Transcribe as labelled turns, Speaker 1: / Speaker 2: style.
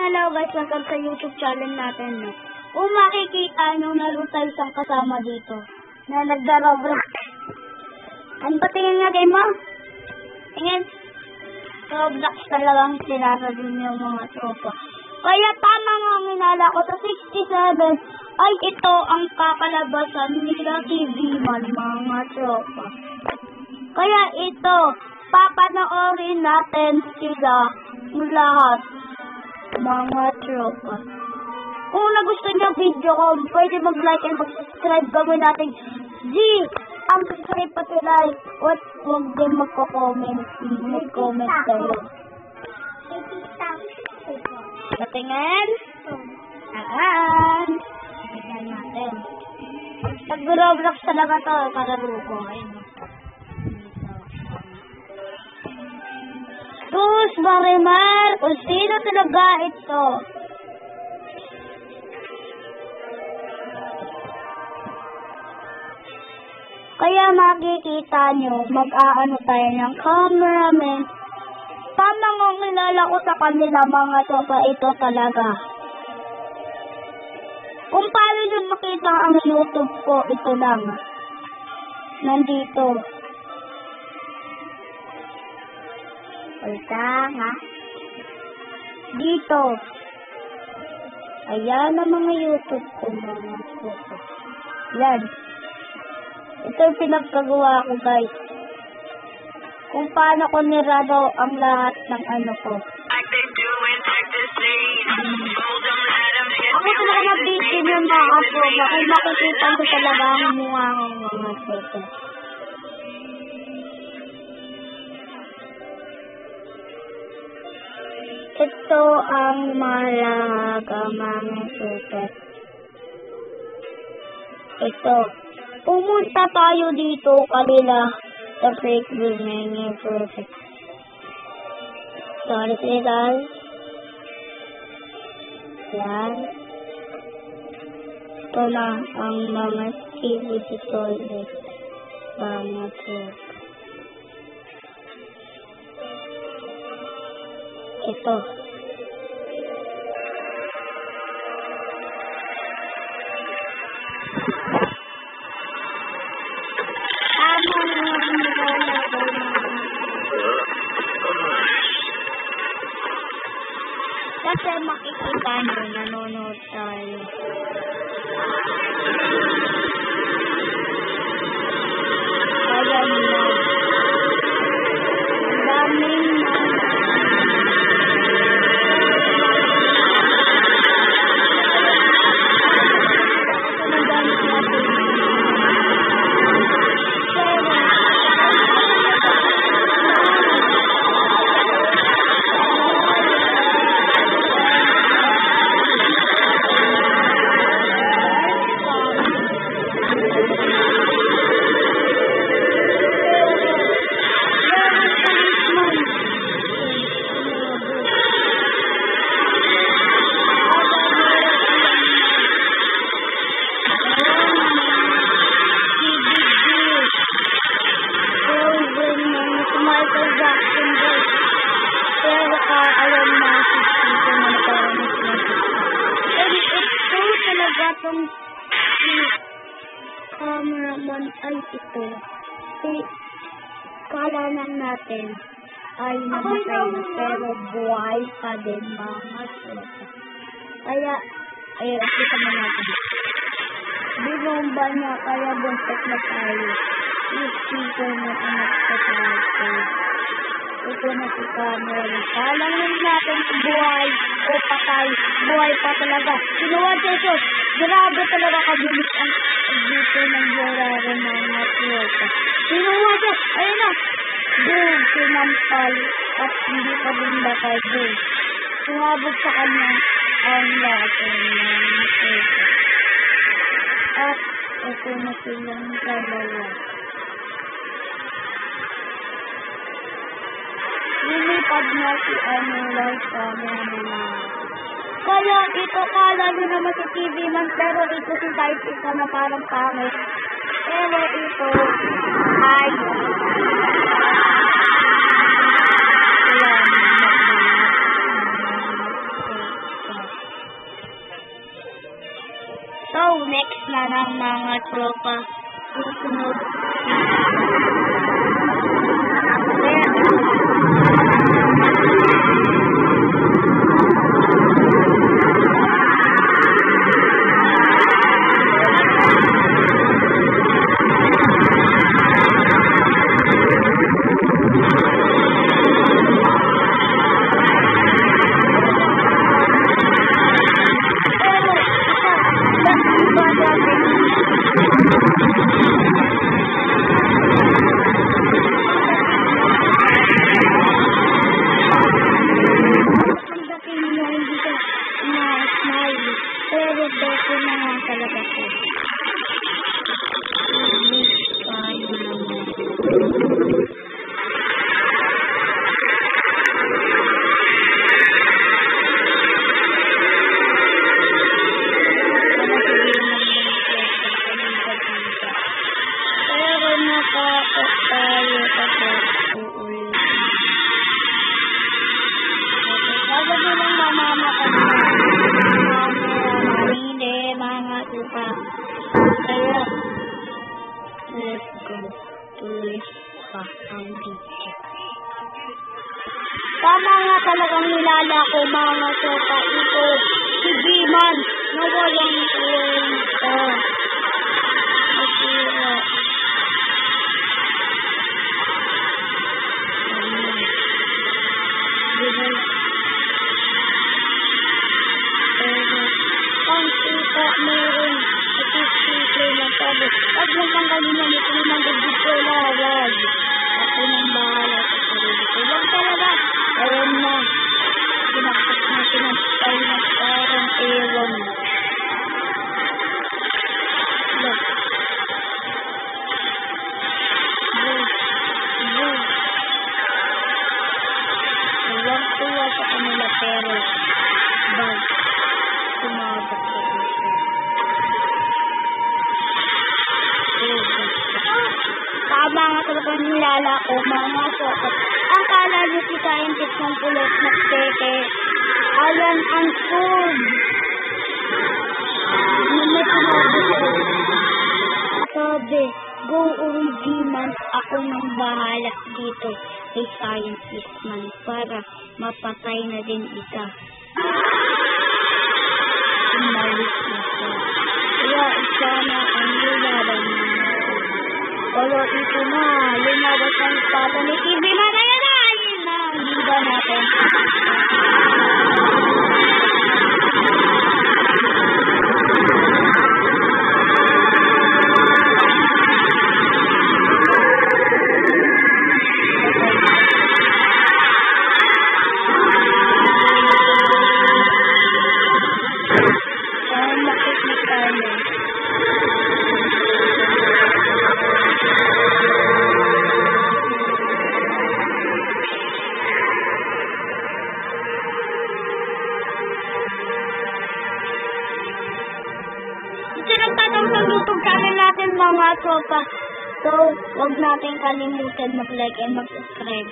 Speaker 1: hello guys, welcome sa YouTube channel natin. No? Kung makikita nyo, naroon tayo isang kasama dito na nagda-Roblox. Ano pa tingin nga game mo? Tingin? Roblox talagang sinasabi yung mga tropa. Kaya tama nga ang minala ko sa 67 ay ito ang kakalabasan nila TV man mga tropa. Kaya ito, papanoorin natin sila lahat mga tropa. Kung nagustuhan niyo ang video ko, pwede mag-like and mag-subscribe. Gawin natin ang subscribe pati like. Huwag din magko-comment. Mag-comment kayo. Patingin. Tingnan natin. Pag-Roblox talaga to, kalaro ko. Sus, Marimar, kung sino talaga ito? Kaya makikita nyo, mag-aano tayo ng cameraman. Tamang ang kilala ko sa kanila mga tropa, ito talaga. Kung paano nyo makita ang YouTube ko, ito lang. Nandito. Ulta nga. Dito. Ayan ang mga YouTube ko mga tropa. Yan. Ito yung pinagkagawa ko guys. Kung paano ko nirado ang lahat ng ano ko. Ako talaga mag-bitin yung mga tropa. Kung makikita ko talaga ang mukha ng mga tropa. Ito ang malaga mga tropa. Ito. Pumunta tayo dito kanila sa fake building process. Sorry sila. Yan. Ito na ang mga skills dito ulit. Mga tropa. Ito. Kasi makikita nyo, nanonood tayo. Ayan na. Daming cameraman ay ito. Kala lang natin ay namatay na pero buhay pa din mga tropa. Kaya, kita mo natin. Bibomba niya kaya buntot na tayo. Isipin mo anak sa tayo. Ito na si cameraman. Kala lang natin buhay o patay. Buhay pa talaga. Sinuwad sa ito. Grabe talaga kabilis ang dito ng Gerardo mga tropa. Sinuwad siya. Ayun na. Boom. Sinampal. At hindi pa din batay. Boom. Sumabog sa kanya ang lahat ng mga tropa. At ito na silang dalawa. Lumipad na si Anuel sa mga. Kaya ito kala nyo naman si TV man, pero ito si Type ito na parang pangit. Pero ito ay So, next na ng mga tropa. Susunod. Tama nga talagang nilala ko mga tropa. Ito, si G-Man na walang kwenta. Masira. Pero, ang sika meron. Ito sika na sabi. Pag natanggalin na ito naman dagdig ko lawag. Ako nang bahala sa sarili ko. Lang talaga. Ayun na. Sinaksak natin ang style na parang ewan. Look. Tuwa sa kanila pero bag sumabak sa dito. Tama nga talaga nilala ko mga sokat. Akala niyo si scientist ng pulos magteke. Ayan ang food. Sabi, go original. Ako nang bahala dito kay scientist man para mapatay na din isa. Umalis na siya. Kaya isa na ang nilaban niya. Pero ito na, lumabas ang espada ni TV Marayan na hindi ba natin? Mga tropa. So, huwag natin kalimutan mag-like and mag-subscribe.